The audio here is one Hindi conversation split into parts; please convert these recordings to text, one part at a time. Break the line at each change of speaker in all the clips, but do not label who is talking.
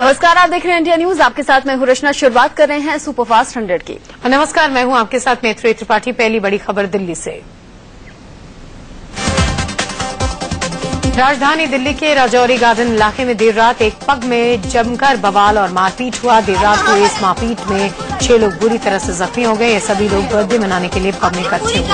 नमस्कार, आप देख रहे हैं इंडिया न्यूज। आपके साथ मैं हूं रचना। शुरुआत कर रहे हैं सुपरफास्ट 100 की।
नमस्कार, मैं हूं आपके साथ मैत्री त्रिपाठी। पहली बड़ी खबर दिल्ली से। राजधानी दिल्ली के राजौरी गार्डन इलाके में देर रात एक पब में जमकर बवाल और मारपीट हुआ। देर रात हुई इस मारपीट में 6 लोग बुरी तरह से जख्मी हो गए। ये सभी लोग बर्थडे मनाने के लिए पब में इकट्ठे हुए।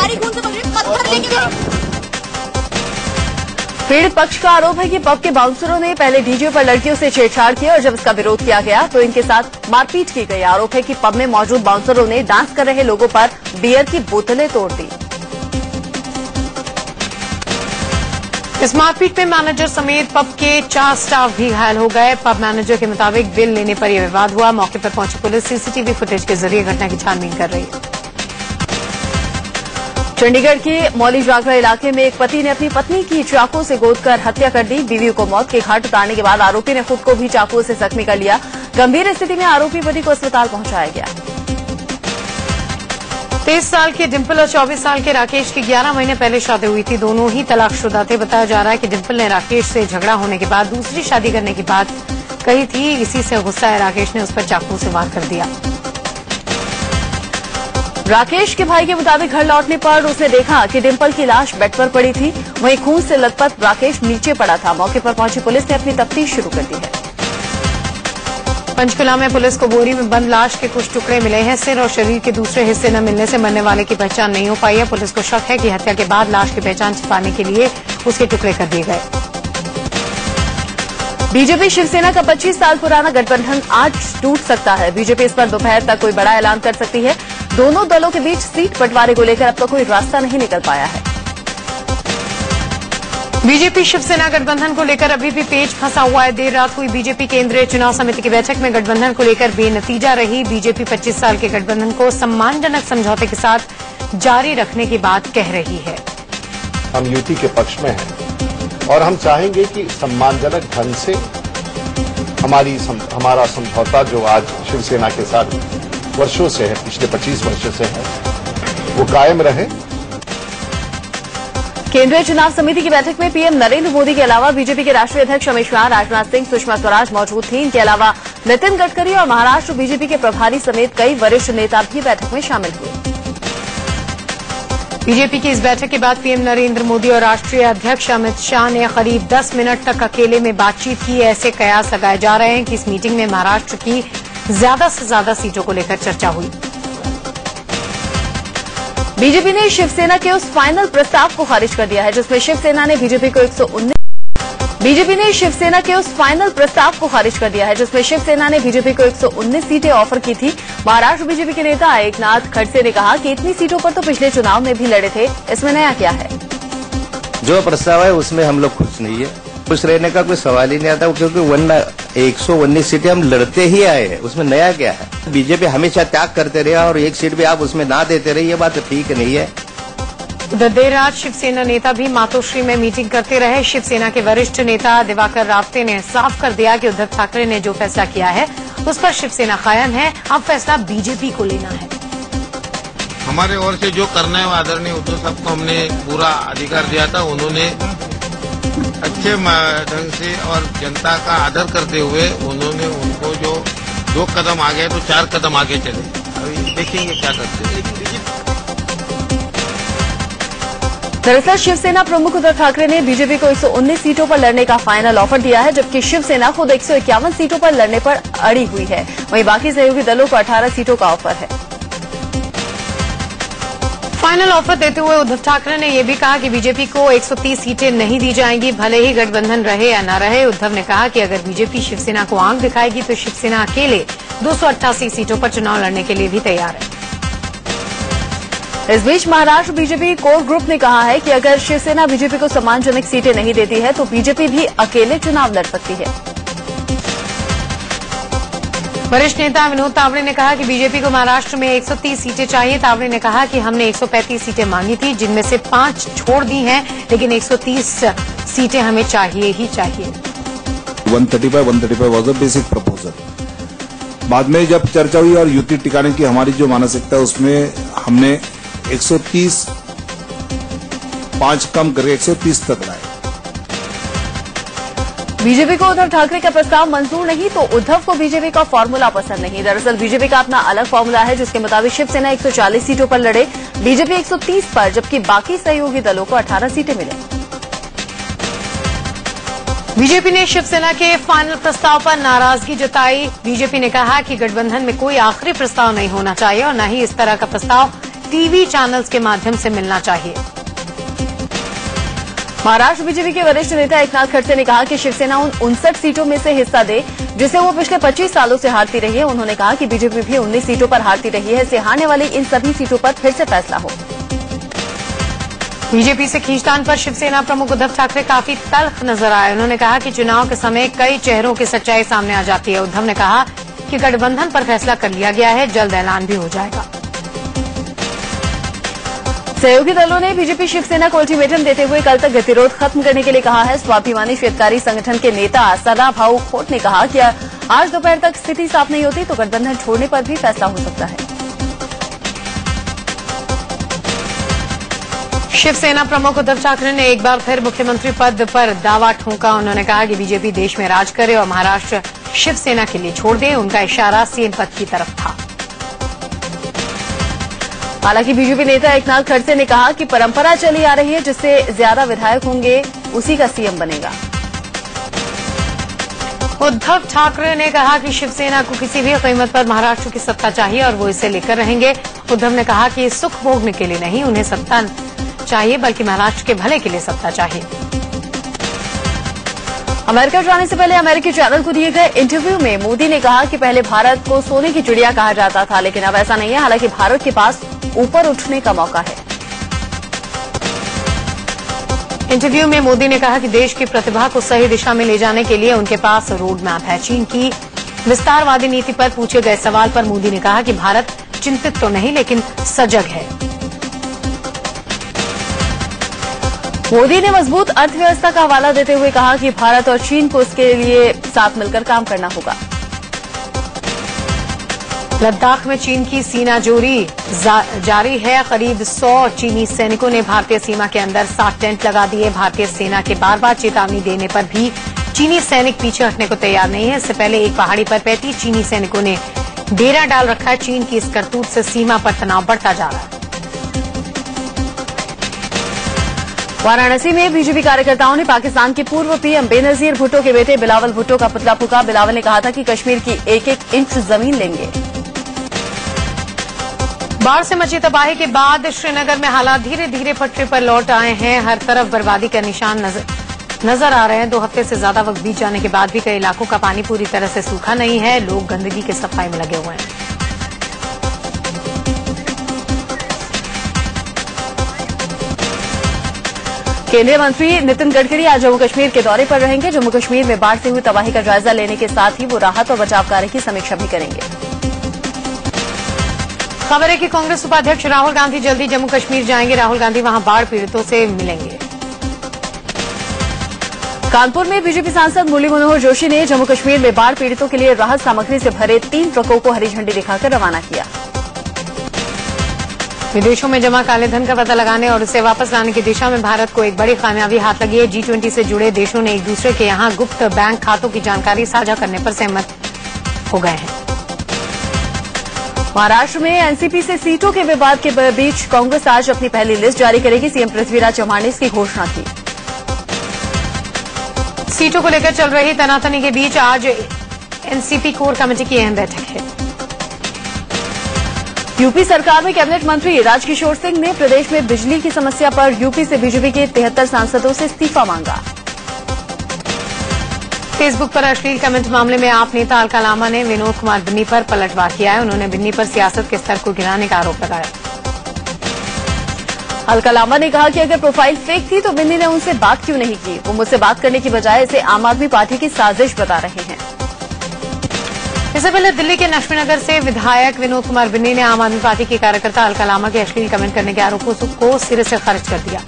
पीड़ित पक्ष का आरोप है कि पब के बाउंसरों ने पहले डीजे पर लड़कियों से छेड़छाड़ की और जब इसका विरोध किया गया तो इनके साथ मारपीट की गई। आरोप है कि पब में मौजूद बाउंसरों ने डांस कर रहे लोगों पर बियर की बोतलें तोड़ दी।
इस मारपीट में मैनेजर समेत पब के 4 स्टाफ भी घायल हो गए। पब मैनेजर के मुताबिक बिल लेने पर यह विवाद हुआ। मौके पर पहुंची पुलिस सीसीटीवी फुटेज के जरिए घटना की छानबीन कर रही है।
चंडीगढ़ के मौली जागरा इलाके में एक पति ने अपनी पत्नी की चाकू से गोदकर हत्या कर दी। बीवी को मौत के घाट उतारने के बाद आरोपी ने खुद को भी चाकू से जख्मी कर लिया। गंभीर स्थिति में आरोपी पति को अस्पताल पहुंचाया गया।
23 साल के डिंपल और 24 साल के राकेश की 11 महीने पहले शादी हुई थी। दोनों ही तलाकशुदा थे। बताया जा रहा है कि डिंपल ने राकेश से झगड़ा होने के बाद दूसरी शादी करने की बात कही थी। इसी से गुस्सा है राकेश ने उस पर चाकू से वार कर दिया।
राकेश के भाई के मुताबिक घर लौटने पर उसने देखा कि डिंपल की लाश बेड पर पड़ी थी। वहीं खून से लथपथ राकेश नीचे पड़ा था। मौके पर पहुंची पुलिस ने अपनी तफ्तीश शुरू कर दी है।
पंचकुला में पुलिस को बोरी में बंद लाश के कुछ टुकड़े मिले हैं। सिर और शरीर के दूसरे हिस्से न मिलने से मरने वाले की पहचान नहीं हो पाई है। पुलिस को शक है कि हत्या के बाद लाश की पहचान छिपाने के लिए उसके टुकड़े कर दिए गए।
बीजेपी शिवसेना का 25 साल पुराना गठबंधन आज टूट सकता है। बीजेपी इस पर दोपहर तक कोई बड़ा ऐलान कर सकती है। दोनों दलों के बीच सीट बंटवारे को लेकर अब तक कोई रास्ता नहीं निकल पाया है।
बीजेपी शिवसेना गठबंधन को लेकर अभी भी पेच फंसा हुआ है। देर रात हुई बीजेपी केंद्रीय चुनाव समिति की बैठक में गठबंधन को लेकर बेनतीजा रही। बीजेपी 25 साल के गठबंधन को सम्मानजनक समझौते के साथ जारी रखने की बात कह रही है।
हम यूटी के पक्ष में हैं और हम चाहेंगे कि सम्मानजनक ढंग से हमारा समझौता जो आज शिवसेना के साथ वर्षों से है, पिछले 25 वर्षों से है, वो कायम रहे।
केंद्रीय चुनाव समिति की बैठक में पीएम नरेंद्र मोदी के अलावा बीजेपी के राष्ट्रीय अध्यक्ष अमित शाह, राजनाथ सिंह, सुषमा स्वराज मौजूद थी। इनके अलावा नितिन गडकरी और महाराष्ट्र बीजेपी के प्रभारी समेत कई वरिष्ठ नेता भी बैठक में शामिल हुए।
बीजेपी की इस बैठक के बाद पीएम नरेंद्र मोदी और राष्ट्रीय अध्यक्ष अमित शाह ने करीब 10 मिनट तक अकेले में बातचीत की। ऐसे कयास लगाए जा रहे हैं कि इस मीटिंग में महाराष्ट्र की ज्यादा से ज्यादा सीटों को लेकर चर्चा हुई।
बीजेपी ने शिवसेना के उस फाइनल प्रस्ताव को खारिज कर दिया है जिसमें शिवसेना ने बीजेपी को 119 सीटें ऑफर की थी। महाराष्ट्र बीजेपी के नेता एकनाथ खड़से ने कहा कि इतनी सीटों पर तो पिछले चुनाव में भी लड़े थे, इसमें नया क्या है।
जो प्रस्ताव है उसमें हम लोग खुश नहीं है। खुश रहने का कोई सवाल ही नहीं आता, क्योंकि 119 सीटें हम लड़ते ही आए हैं। उसमें नया क्या है। बीजेपी हमेशा त्याग करते रहे और एक सीट भी आप उसमें ना देते रहे, ये बात ठीक नहीं है।
उधर देर रात शिवसेना नेता भी मातोश्री में मीटिंग करते रहे। शिवसेना के वरिष्ठ नेता दिवाकर रावते ने साफ कर दिया कि उद्धव ठाकरे ने जो फैसला किया है उस पर शिवसेना कायम है। अब फैसला बीजेपी को लेना है।
हमारे ओर से जो करना है वो आदरणीय उद्धव साहब को हमने पूरा अधिकार दिया था। उन्होंने अच्छे ढंग से और जनता का आदर करते हुए उन्होंने उनको जो 2 कदम आगे तो 4 कदम आगे चले। अभी देखेंगे क्या करते हैं।
दरअसल शिवसेना प्रमुख उद्धव ठाकरे ने बीजेपी को 119 सीटों पर लड़ने का फाइनल ऑफर दिया है, जबकि शिवसेना खुद 151 सीटों पर लड़ने पर अड़ी हुई है। वहीं बाकी सहयोगी दलों को 18 सीटों का ऑफर है।
फाइनल ऑफर देते हुए उद्धव ठाकरे ने यह भी कहा कि बीजेपी को 130 सीटें नहीं दी जाएंगी, भले ही गठबंधन रहे या न रहे। उद्धव ने कहा कि अगर बीजेपी शिवसेना को आंख दिखाएगी तो शिवसेना अकेले 288 सीटों पर चुनाव लड़ने के लिए भी तैयार है।
इस बीच महाराष्ट्र बीजेपी कोर ग्रुप ने कहा है कि अगर शिवसेना बीजेपी को सम्मानजनक सीटें नहीं देती है तो बीजेपी भी अकेले चुनाव लड़ सकती है।
वरिष्ठ नेता विनोद तावड़े ने कहा कि बीजेपी को महाराष्ट्र में 130 सीटें चाहिए। तावड़े ने कहा कि हमने 135 सीटें मांगी थी, जिनमें से 5 छोड़ दी हैं, लेकिन 130 सीटें हमें चाहिए ही चाहिए।
135 वॉज अ बेसिक प्रपोजल। बाद में जब चर्चा हुई और युति टिकाने की हमारी जो मानसिकता है उसमें हमने 130 5 कम करके 130 तक लाए।
बीजेपी को उद्धव ठाकरे का प्रस्ताव मंजूर नहीं तो उद्धव को बीजेपी का फॉर्मूला पसंद नहीं। दरअसल बीजेपी का अपना अलग फॉर्मूला है, जिसके मुताबिक शिवसेना 140 सीटों पर लड़े, बीजेपी 130 पर, जबकि बाकी सहयोगी दलों को 18 सीटें मिले।
बीजेपी ने शिवसेना के फाइनल प्रस्ताव पर नाराजगी जताई। बीजेपी ने कहा कि गठबंधन में कोई आखिरी प्रस्ताव नहीं होना चाहिए और न ही इस तरह का प्रस्ताव टीवी चैनल्स के माध्यम से मिलना चाहिए।
महाराष्ट्र बीजेपी के वरिष्ठ नेता एकनाथ खड़से ने कहा कि शिवसेना उन 59 सीटों में से हिस्सा दे जिसे वो पिछले 25 सालों से हारती रही है। उन्होंने कहा कि बीजेपी भी 19 सीटों पर हारती रही है, इसलिए हारने वाली इन सभी सीटों पर फिर से फैसला हो।
बीजेपी से खींचतान पर शिवसेना प्रमुख उद्धव ठाकरे काफी तल्ख नजर आए। उन्होंने कहा कि चुनाव के समय कई चेहरों की सच्चाई सामने आ जाती है। उद्धव ने कहा कि गठबंधन पर फैसला कर लिया गया है, जल्द ऐलान भी हो जाएगा।
सहयोगी दलों ने बीजेपी शिवसेना को अल्टीमेटम देते हुए कल तक गतिरोध खत्म करने के लिए कहा है। स्वाभिमानी शेतकारी संगठन के नेता सदाभाऊ खोट ने कहा कि आज दोपहर तक स्थिति साफ नहीं होती तो गठबंधन छोड़ने पर भी फैसला हो सकता है।
शिवसेना प्रमुख उद्धव ठाकरे ने एक बार फिर मुख्यमंत्री पद पर दावा ठोंका। उन्होंने कहा कि बीजेपी देश में राज करे और महाराष्ट्र शिवसेना के लिए छोड़ दे। उनका इशारा सीएम पद की तरफ था।
हालांकि बीजेपी नेता एकनाथ खड़से ने कहा कि परंपरा चली आ रही है, जिससे ज्यादा विधायक होंगे उसी का सीएम बनेगा।
उद्धव ठाकरे ने कहा कि शिवसेना को किसी भी कीमत पर महाराष्ट्र की सत्ता चाहिए और वो इसे लेकर रहेंगे। उद्धव ने कहा कि सुख भोगने के लिए नहीं उन्हें सत्ता चाहिए, बल्कि महाराष्ट्र के भले के लिए सत्ता चाहिए।
अमेरिका जाने से पहले अमेरिकी चैनल को दिए गए इंटरव्यू में मोदी ने कहा कि पहले भारत को सोने की चिड़िया कहा जाता था, लेकिन अब ऐसा नहीं है। हालांकि भारत के पास ऊपर उठने का मौका है।
इंटरव्यू में मोदी ने कहा कि देश की प्रतिभा को सही दिशा में ले जाने के लिए उनके पास रोड मैप है। चीन की विस्तारवादी नीति पर पूछे गए सवाल पर मोदी ने कहा कि भारत चिंतित तो नहीं लेकिन सजग है।
मोदी ने मजबूत अर्थव्यवस्था का हवाला देते हुए कहा कि भारत और चीन को इसके लिए साथ मिलकर काम करना होगा।
लद्दाख में चीन की सीनाजोरी जारी है। करीब 100 चीनी सैनिकों ने भारतीय सीमा के अंदर 60 टेंट लगा दिए। भारतीय सेना के बार बार चेतावनी देने पर भी चीनी सैनिक पीछे हटने को तैयार नहीं है। इससे पहले एक पहाड़ी पर 35 चीनी सैनिकों ने डेरा डाल रखा है। चीन की इस करतूत से सीमा पर तनाव बढ़ता जा रहा है।
वाराणसी में बीजेपी कार्यकर्ताओं ने पाकिस्तान के पूर्व पीएम बेनजीर भुट्टो के बेटे बिलावल भुट्टो का पुतला फूंका। बिलावल ने कहा था कि कश्मीर की एक एक इंच जमीन लेंगे।
बाढ़ से मची तबाही के बाद श्रीनगर में हालात धीरे धीरे पटरी पर लौट आए हैं। हर तरफ बर्बादी का निशान नजर आ रहे हैं। 2 हफ्ते से ज्यादा वक्त बीत जाने के बाद भी कई इलाकों का पानी पूरी तरह से सूखा नहीं है। लोग गंदगी के सफाई में लगे हुए हैं।
केंद्रीय मंत्री नितिन गडकरी आज जम्मू कश्मीर के दौरे पर रहेंगे। जम्मू कश्मीर में बाढ़ से हुई तबाही का जायजा लेने के साथ ही वो राहत और बचाव कार्य की समीक्षा भी करेंगे।
खबर है कि कांग्रेस उपाध्यक्ष राहुल गांधी जल्दी जम्मू कश्मीर जाएंगे। राहुल गांधी वहां बाढ़ पीड़ितों से मिलेंगे।
कानपुर में बीजेपी सांसद मुरली मनोहर जोशी ने जम्मू कश्मीर में बाढ़ पीड़ितों के लिए राहत सामग्री से भरे 3 ट्रकों को हरी झंडी दिखाकर रवाना किया।
विदेशों में जमा काले धन का पता लगाने और उसे वापस लाने की दिशा में भारत को एक बड़ी कामयाबी हाथ लगी है। G20 से जुड़े देशों ने एक दूसरे के यहां गुप्त बैंक खातों की जानकारी साझा करने पर सहमत हो गए हैं।
महाराष्ट्र में एनसीपी से सीटों के विवाद के बीच कांग्रेस आज अपनी पहली लिस्ट जारी करेगी। सीएम पृथ्वीराज चव्हाण ने इसकी घोषणा की।
सीटों को लेकर चल रही तनातनी के बीच आज एनसीपी कोर कमेटी की अहम बैठक है।
यूपी सरकार में कैबिनेट मंत्री राजकिशोर सिंह ने प्रदेश में बिजली की समस्या पर यूपी से बीजेपी के 73 सांसदों से इस्तीफा मांगा।
फेसबुक पर अश्लील कमेंट मामले में आप नेता अलका लांबा ने विनोद कुमार बिन्नी पर पलटवार किया है। उन्होंने बिन्नी पर सियासत के स्तर को गिराने का आरोप लगाया।
अलका लांबा ने कहा कि अगर प्रोफाइल फेक थी तो बिन्नी ने उनसे बात क्यों नहीं की। वो मुझसे बात करने की बजाय इसे आम आदमी पार्टी की साजिश बता रहे हैं।
इससे पहले दिल्ली के लक्ष्मीनगर से विधायक विनोद कुमार बिन्नी ने आम आदमी पार्टी के कार्यकर्ता अलका लांबा के अश्लील कमेंट करने के आरोपों को सिरे से खारिज कर दिया।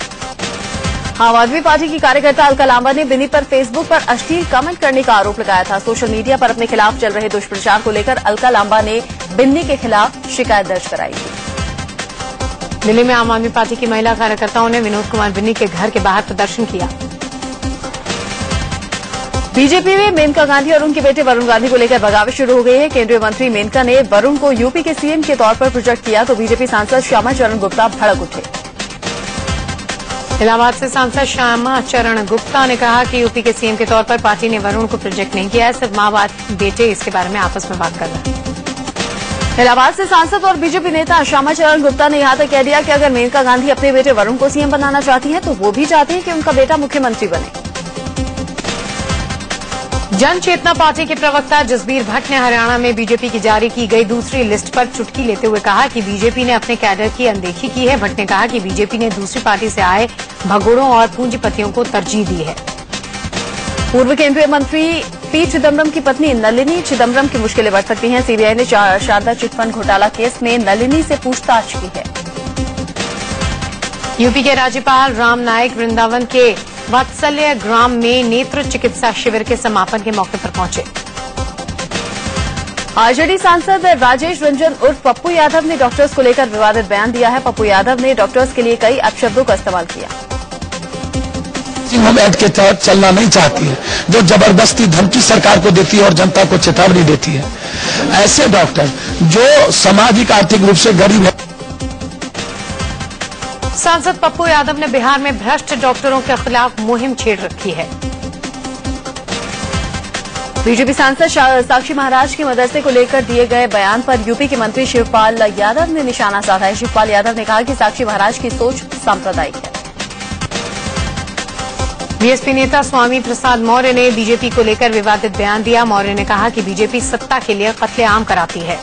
आम आदमी पार्टी की कार्यकर्ता अलका लांबा ने बिन्नी पर फेसबुक पर अश्लील कमेंट करने का आरोप लगाया था। सोशल मीडिया पर अपने खिलाफ चल रहे दुष्प्रचार को लेकर अलका लांबा ने बिन्नी के खिलाफ शिकायत दर्ज कराई थी।
दिल्ली में आम आदमी पार्टी की महिला कार्यकर्ताओं ने विनोद कुमार बिन्नी के घर के बाहर प्रदर्शन किया।
बीजेपी में मेनका गांधी और उनके बेटे वरुण गांधी को लेकर बगावत शुरू हो गई है। केंद्रीय मंत्री मेनका ने वरुण को यूपी के सीएम के तौर पर प्रोजेक्ट किया तो बीजेपी सांसद श्यामा चरण गुप्ता भड़क उठे।
इलाहाबाद से सांसद श्यामा चरण गुप्ता ने कहा कि यूपी के सीएम के तौर पर पार्टी ने वरुण को प्रोजेक्ट नहीं किया है, सिर्फ मां बाप बेटे इसके बारे में आपस में बात कर रहे हैं।
इलाहाबाद से सांसद और बीजेपी नेता श्यामा चरण गुप्ता ने यहां तक कह दिया कि अगर मेनका गांधी अपने बेटे वरुण को सीएम बनाना चाहती हैं तो वो भी चाहती हैं कि उनका बेटा मुख्यमंत्री बने।
जन चेतना पार्टी के प्रवक्ता जसबीर भट्ट ने हरियाणा में बीजेपी की जारी की गई दूसरी लिस्ट पर चुटकी लेते हुए कहा कि बीजेपी ने अपने कैडर की अनदेखी की है। भट्ट ने कहा कि बीजेपी ने दूसरी पार्टी से आए भगोड़ों और पूंजीपतियों को तरजीह दी है।
पूर्व केंद्रीय मंत्री पी चिदम्बरम की पत्नी नलिनी चिदम्बरम की मुश्किलें बढ़ सकती हैं। सीबीआई ने शारदा चिटफंड घोटाला केस में नलिनी से पूछताछ की है।
यूपी के राज्यपाल राम नाईक वृंदावन के वात्सल्य ग्राम में नेत्र चिकित्सा शिविर के समापन के मौके पर पहुंचे।
आरजेडी सांसद राजेश रंजन उर्फ पप्पू यादव ने डॉक्टर्स को लेकर विवादित बयान दिया है। पप्पू यादव ने डॉक्टर्स के लिए कई अपशब्दों का इस्तेमाल किया।
होम एक्ट के तहत चलना नहीं चाहती है, जो जबरदस्ती धमकी सरकार को देती है और जनता को चेतावनी देती है। ऐसे डॉक्टर जो सामाजिक आर्थिक रूप से गरीब है।
सांसद पप्पू यादव ने बिहार में भ्रष्ट डॉक्टरों के खिलाफ मुहिम छेड़ रखी है।
बीजेपी सांसद साक्षी महाराज के मदरसे को लेकर दिए गए बयान पर यूपी के मंत्री शिवपाल यादव ने निशाना साधा है। शिवपाल यादव ने कहा कि साक्षी महाराज की सोच सांप्रदायिक है।
बीएसपी नेता स्वामी प्रसाद मौर्य ने बीजेपी को लेकर विवादित बयान दिया। मौर्य ने कहा कि बीजेपी सत्ता के लिए कत्लेआम कराती है।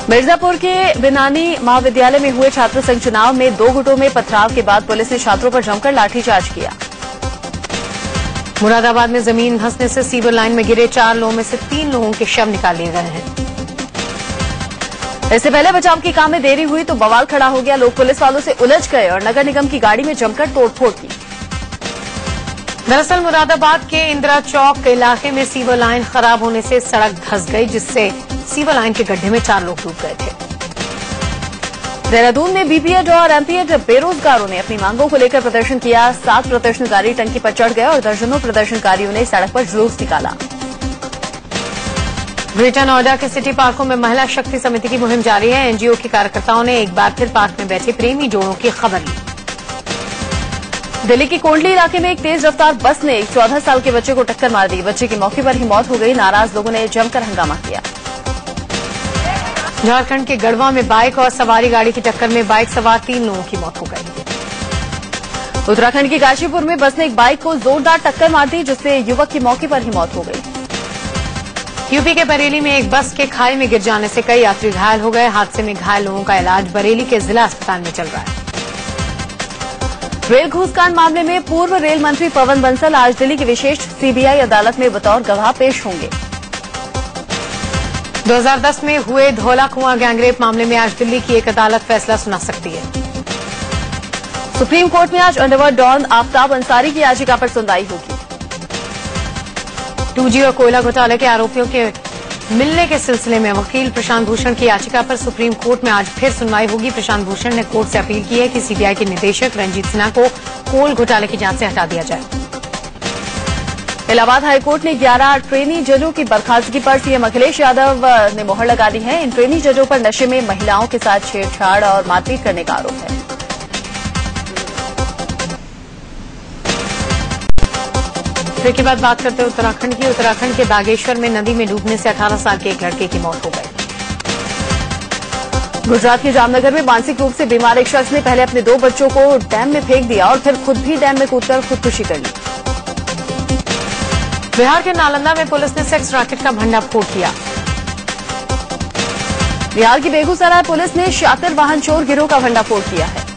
मिर्जापुर के बिनानी महाविद्यालय में हुए छात्र संघ चुनाव में 2 गुटों में पथराव के बाद पुलिस ने छात्रों पर जमकर लाठीचार्ज किया।
मुरादाबाद में जमीन धंसने से सीवर लाइन में गिरे 4 लोगों में से 3 लोगों के शव निकाल लिए गए हैं।
इससे पहले बचाव के काम में देरी हुई तो बवाल खड़ा हो गया। लोग पुलिस वालों से उलझ गए और नगर निगम की गाड़ी में जमकर तोड़फोड़ की।
दरअसल मुरादाबाद के इंदिरा चौक इलाके में सीवर लाइन खराब होने से सड़क धंस गई, जिससे सीवर लाइन के गड्ढे में 4 लोग डूब गए थे।
देहरादून में बीपीएड और एमपीएड बेरोजगारों ने अपनी मांगों को लेकर प्रदर्शन किया। 7 प्रदर्शनकारी टंकी पर चढ़ गए और दर्जनों प्रदर्शनकारियों ने सड़क पर जुलूस निकाला।
ग्रेटर नोएडा के सिटी पार्कों में महिला शक्ति समिति की मुहिम जारी है। एनजीओ के कार्यकर्ताओं ने एक बार फिर पार्क में बैठे प्रेमी जोड़ों की खबर ली।
दिल्ली के कोंडली इलाके में एक तेज रफ्तार बस ने एक 14 साल के बच्चे को टक्कर मार दी। बच्चे की मौके पर ही मौत हो गई। नाराज लोगों ने जमकर हंगामा किया।
झारखंड के गढ़वा में बाइक और सवारी गाड़ी की टक्कर में बाइक सवार 3 लोगों की मौत हो गई।
उत्तराखंड के काशीपुर में बस ने एक बाइक को जोरदार टक्कर मार दी, जिससे युवक की मौके पर ही मौत हो गई।
यूपी के बरेली में एक बस के खाई में गिर जाने से कई यात्री घायल हो गए। हादसे में घायल लोगों का इलाज बरेली के जिला अस्पताल में चल रहा है।
रेल घूसकांड मामले में पूर्व रेल मंत्री पवन बंसल आज दिल्ली की विशेष सीबीआई अदालत में बतौर गवाह पेश होंगे।
2010 में हुए धौला कुआं गैंगरेप मामले में आज दिल्ली की एक अदालत फैसला सुना सकती है।
सुप्रीम कोर्ट में आज अंडरवर्ल्ड डॉन आफ्ताब अंसारी की याचिका पर सुनवाई होगी।
2G और कोयला घोटाले के आरोपियों के मिलने के सिलसिले में वकील प्रशांत भूषण की याचिका पर सुप्रीम कोर्ट में आज फिर सुनवाई होगी। प्रशांत भूषण ने कोर्ट से अपील की है कि सीबीआई के निदेशक रंजीत सिन्हा को कोल घोटाले की जांच से हटा दिया जाए।
इलाहाबाद हाईकोर्ट ने 11 ट्रेनी जजों की बर्खास्तगी पर सीएम अखिलेश यादव ने मोहर लगा दी है। इन ट्रेनी जजों पर नशे में महिलाओं के साथ छेड़छाड़ और मारपीट करने का आरोप है।
फिर के बाद बात करते हैं उत्तराखंड की। उत्तराखंड के बागेश्वर में नदी में डूबने से 18 साल के एक लड़के की मौत हो गई।
गुजरात के जामनगर में मानसिक रूप से बीमार एक शख्स ने पहले अपने 2 बच्चों को डैम में फेंक दिया और फिर खुद भी डैम में कूदकर खुदकुशी कर ली।
बिहार के नालंदा में पुलिस ने सेक्स रैकेट का भंडाफोड़ किया।
बिहार की बेगूसराय पुलिस ने शातिर वाहन चोर गिरोह का भंडाफोड़ किया है।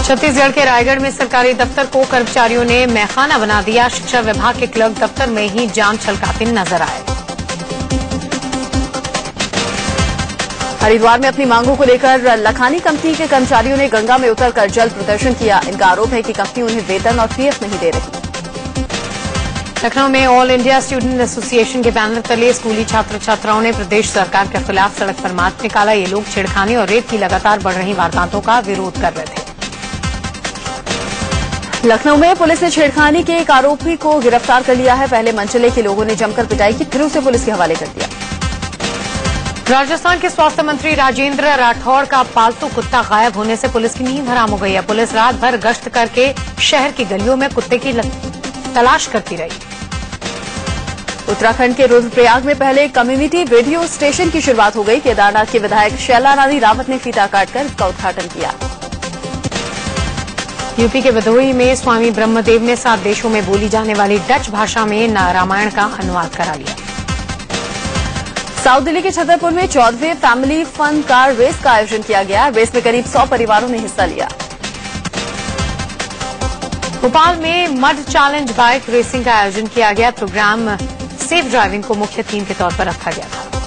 छत्तीसगढ़ के रायगढ़ में सरकारी दफ्तर को कर्मचारियों ने मैखाना बना दिया। शिक्षा विभाग के क्लर्क दफ्तर में ही जान छलकाते नजर आए।
हरिद्वार में अपनी मांगों को लेकर लखानी कंपनी के कर्मचारियों ने गंगा में उतरकर जल प्रदर्शन किया। इनका आरोप है कि कंपनी उन्हें वेतन और पीएफ नहीं दे रही।
लखनऊ में ऑल इंडिया स्टूडेंट एसोसिएशन के बैनर तले स्कूली छात्र छात्राओं ने प्रदेश सरकार के खिलाफ सड़क पर मार्च निकाला। ये लोग छेड़खानी और रेप की लगातार बढ़ रही वारदातों का विरोध कर रहे थे।
लखनऊ में पुलिस ने छेड़खानी के एक आरोपी को गिरफ्तार कर लिया है। पहले मनचले के लोगों ने जमकर पिटाई की, फिर उसे पुलिस के हवाले कर दिया।
राजस्थान के स्वास्थ्य मंत्री राजेंद्र राठौड़ का पालतू कुत्ता गायब होने से पुलिस की नींद हराम हो गई है। पुलिस रात भर गश्त करके शहर की गलियों में कुत्ते की तलाश करती रही।
उत्तराखंड के रुद्रप्रयाग में पहले कम्युनिटी रेडियो स्टेशन की शुरुआत हो गई। केदारनाथ के विधायक शैला रानी रावत ने फीता काटकर इसका उद्घाटन किया।
यूपी के भदोही में स्वामी ब्रह्मदेव ने 7 देशों में बोली जाने वाली डच भाषा में रामायण का अनुवाद करा लिया।
साउथ दिल्ली के छतरपुर में 14वें फैमिली फन कार रेस का आयोजन किया गया। रेस में करीब 100 परिवारों ने हिस्सा लिया।
भोपाल में मड चैलेंज बाइक रेसिंग का आयोजन किया गया। प्रोग्राम सेफ ड्राइविंग को मुख्य थीम के तौर पर रखा गया था।